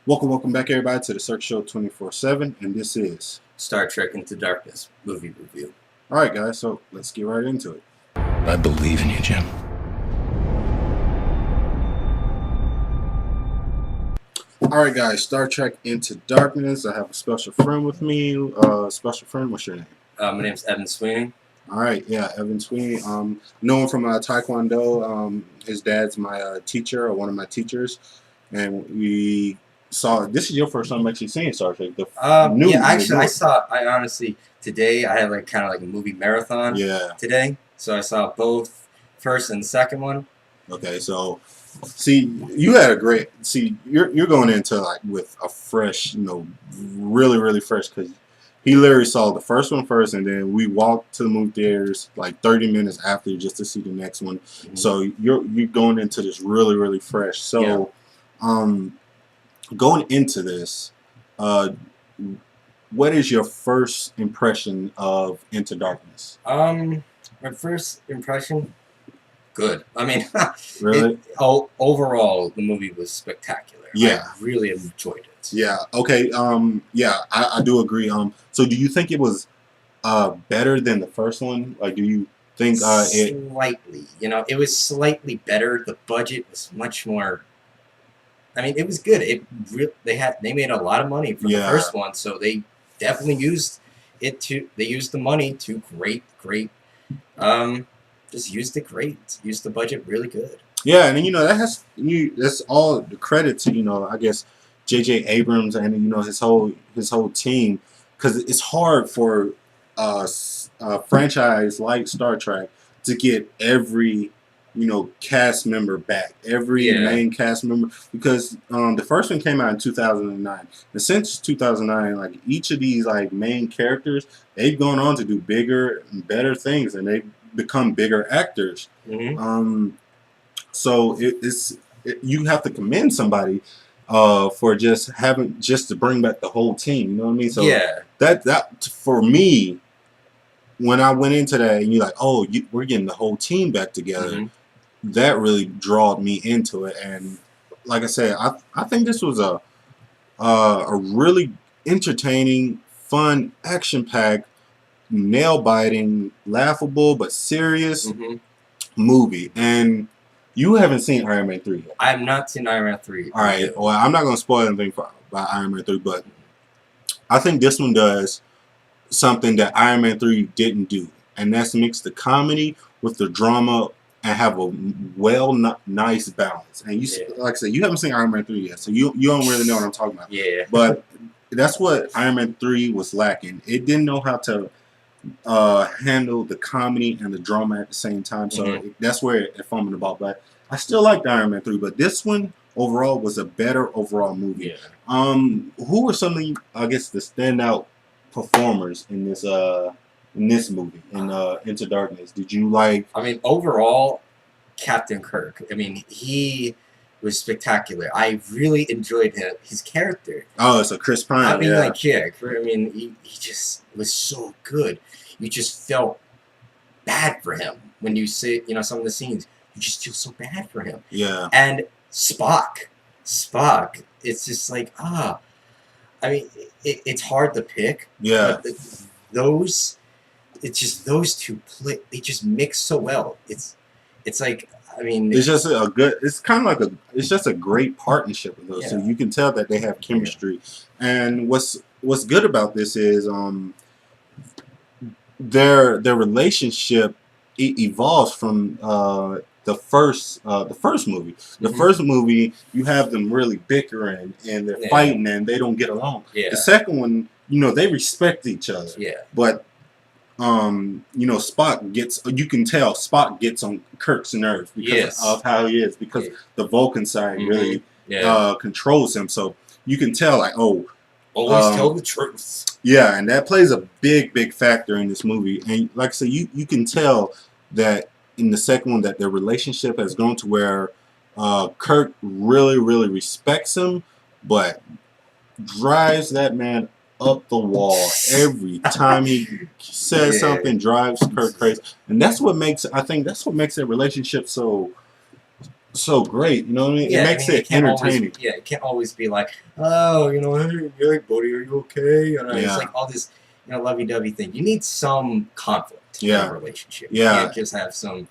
Welcome back, everybody, to the Search Show 24/7, and this is Star Trek Into Darkness movie review. all right, guys. So let's get right into it. I believe in you, Jim. All right, guys. Star Trek Into Darkness. I have a special friend with me. Special friend, what's your name? My name's Evan Swain. All right, yeah, Evan Sweeney. Know him from Taekwondo. His dad's my teacher, or one of my teachers, and we saw. This is your first time actually seeing Star Trek. I honestly today I had kind of like a movie marathon. Yeah. Today, so I saw both first and second one. Okay, so see, you had a great. See, you're going into with a fresh, really fresh, because he literally saw the first one first, and then we walked to the movie theaters 30 minutes after just to see the next one. Mm-hmm. So you're going into this really fresh. So, going into this, what is your first impression of Into Darkness? My first impression, good. I mean, really, overall the movie was spectacular. Yeah, I really enjoyed it. Yeah. Okay. I do agree. So do you think it was better than the first one? Do you think slightly? It was slightly better. The budget was much more. I mean, it was good. They made a lot of money from the first one, so they definitely used it to. They used the money to great. Just used it great. Used the budget really good. Yeah, and that's all the credit to I guess J.J. Abrams and his whole team, because it's hard for a franchise like Star Trek to get every cast member back, every main cast member, because the first one came out in 2009, and since 2009, each of these main characters, they've gone on to do bigger and better things, and they've become bigger actors. Mm-hmm. So you have to commend somebody for just to bring back the whole team. You know what I mean? So that for me, when I went into that, and you're like, oh, we're getting the whole team back together. Mm-hmm. That really drawed me into it. And like I said, I think this was a really entertaining, fun, action-packed, nail-biting, laughable but serious movie. And you haven't seen Iron Man 3 yet. I have not seen Iron Man 3. All right. Well, I'm not going to spoil anything about Iron Man 3, but I think this one does something that Iron Man 3 didn't do, and that's mix the comedy with the drama and have a nice balance. And like I said, you haven't seen Iron Man 3 yet, so you don't really know what I'm talking about. Yeah. But that's what Iron Man 3 was lacking. It didn't know how to handle the comedy and the drama at the same time, so that's where it fumbled about. But I still liked Iron Man 3, but this one overall was a better overall movie. Who were some of the standout performers in this movie, in Into Darkness? Did you like? I mean, overall, Captain Kirk. I mean, he was spectacular. I really enjoyed his character. Oh, it's a Chris Pine. I mean, he just was so good. You just felt bad for him when you see, some of the scenes. You just feel so bad for him. Yeah. And Spock, it's just I mean, it's hard to pick. Yeah. But those two they just mix so well. It's just it's just a great partnership with those two. You can tell that they have chemistry. And what's good about this is their relationship evolves from the first movie. The first movie, you have them really bickering and they're fighting and they don't get along. The second one, they respect each other. But Spock gets. You can tell Spock gets on Kirk's nerves because of how he is, because the Vulcan side really controls him. So you can tell, always tell the truth. Yeah, and that plays a big factor in this movie. And like I said, you can tell that in the second one that their relationship has grown to where Kirk really respects him, but drives that man up the wall every time he says something, drives Kirk crazy. And that's what makes their relationship so so great. You know what I mean? Yeah, It makes it entertaining. It can't always be like, oh, hey, buddy, are you okay? It's like all this, lovey-dovey thing. You need some conflict in a relationship. Yeah. You can't just have some,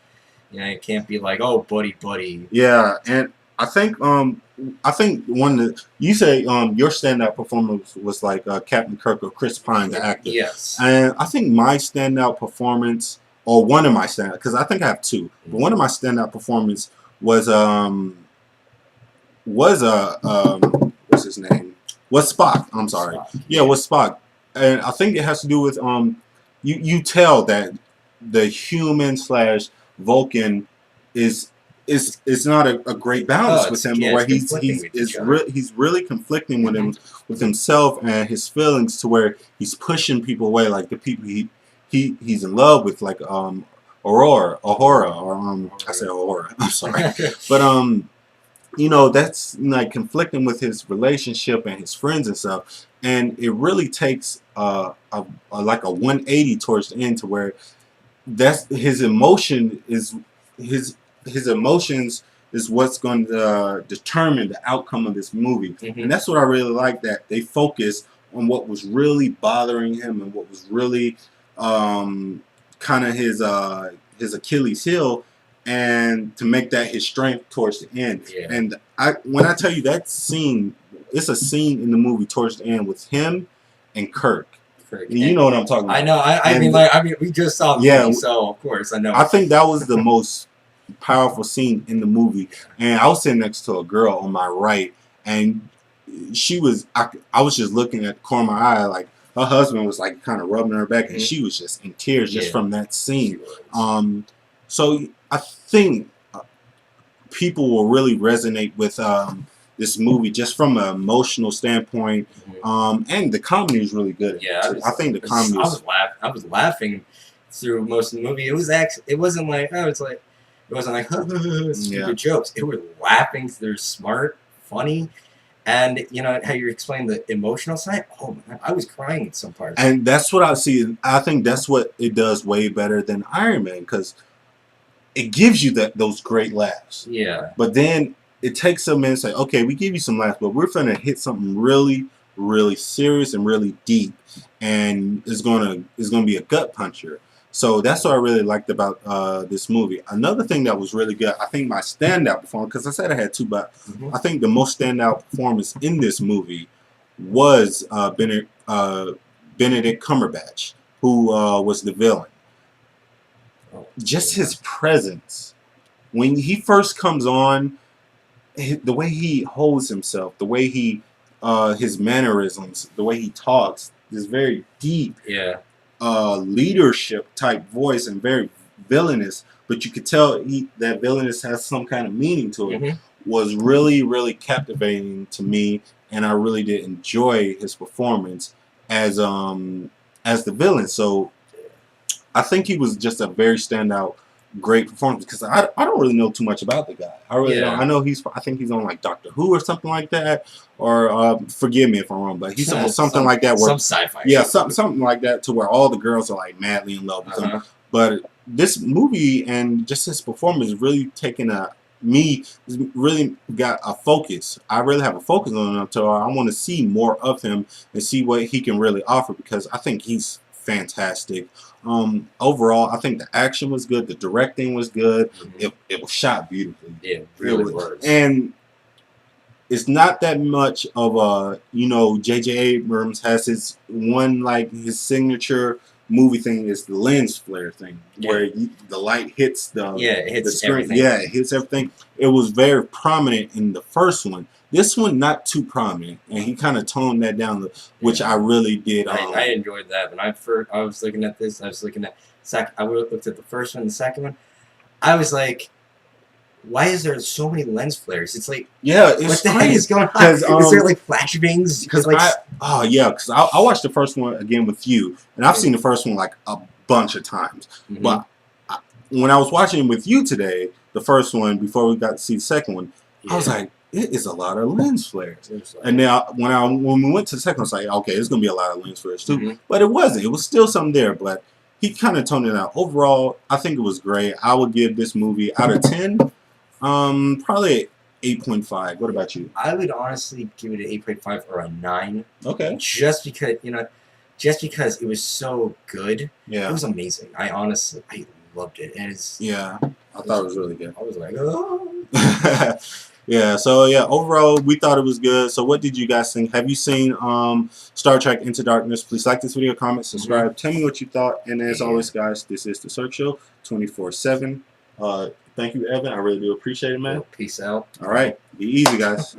it can't be like, oh, buddy. Yeah, and I think one that you say your standout performance was like Captain Kirk or Chris Pine, the actor. Yes. And I think my standout performance, or one of my standout, because I think I have two, but one of my standout performance was what's his name? Was Spock. I'm sorry. Spock. Yeah, was Spock. And I think it has to do with you tell that the human / Vulcan is not a great balance with him, where he's really conflicting with him, with himself and his feelings, to where he's pushing people away, like the people he's in love with, like Aurora, I said Aurora, I'm sorry, but that's like conflicting with his relationship and his friends and stuff, and it really takes like a 180 towards the end, to where that's his emotion is his emotions is what's going to determine the outcome of this movie. And that's what I really like, that they focus on what was really bothering him and what was really kind of his Achilles heel, and to make that his strength towards the end. And when I tell you that scene, it's a scene in the movie towards the end with him and Kirk. You know what I'm talking about. I know. I mean, we just saw the movie, so of course I know. I think that was the most powerful scene in the movie. And I was sitting next to a girl on my right, and she was. I was just looking at the corner of my eye, like her husband was like kind of rubbing her back, and she was just in tears just from that scene. So I think people will really resonate with this movie just from an emotional standpoint, and the comedy is really good. Yeah, I think the comedy. I was laughing through most of the movie. It wasn't like it wasn't like stupid jokes. It was laughing. They're smart, funny, and how you explain the emotional side. Oh man, I was crying in some parts. And that's what I see. I think that's what it does way better than Iron Man, because it gives you those great laughs. Yeah. But then it takes a minute to say, okay, we give you some laughs, but we're gonna hit something really, really serious and really deep, and it's gonna be a gut puncher. So that's what I really liked about this movie. Another thing that was really good, I think my standout performance, because I said I had two, but I think the most standout performance in this movie was Benedict Cumberbatch, who was the villain. Just his presence. When he first comes on, the way he holds himself, the way his mannerisms, the way he talks, is very deep. Yeah. Leadership type voice, and very villainous, but you could tell that villainous has some kind of meaning to it. Was really, really captivating to me, and I really did enjoy his performance as the villain. So I think he was just a very standout, great performance, because I don't really know too much about the guy. I really don't. I know I think he's on like Doctor Who or something like that, or forgive me if I'm wrong, but he's on something like that, where some sci-fi. Yeah, something like that, to where all the girls are like madly in love with him. But this movie and just his performance really taking really got a focus. I really have a focus on him, so I want to see more of him and see what he can really offer, because I think he's fantastic. Overall, I think the action was good, the directing was good. It was shot beautifully. Yeah, it really was. And it's not that much of a, J.J. Abrams has his signature movie thing is the lens flare thing, where the light hits the screen. Everything. Yeah, it hits everything. It was very prominent in the first one. This one, not too prominent, and he kind of toned that down, which I really did. I enjoyed that. When I was looking at this, I looked at the first one, the second one. I was like, why is there so many lens flares? It's like, what the heck is going on? Is there like flashbangs? Because I watched the first one again with you, and I've seen the first one like a bunch of times. But when I was watching with you today, the first one, before we got to see the second one, I was like, it is a lot of lens flares. And now when we went to the second one, I was like, okay, there's going to be a lot of lens flares too. But it wasn't. It was still something there, but he kind of toned it out. Overall, I think it was great. I would give this movie, out of 10, Probably 8.5. What about you? I would honestly give it an 8.5 or a 9. Okay. Just because it was so good. It Yeah. was amazing. I loved it. And Yeah. I thought it was really good. I was like, oh. Yeah, so yeah, overall we thought it was good. So what did you guys think? Have you seen Star Trek Into Darkness? Please like this video, comment, subscribe, tell me what you thought. And as always, guys, this is the Search Show 24/7. Thank you, Evan. I really do appreciate it, man. Peace out. All right, be easy, guys.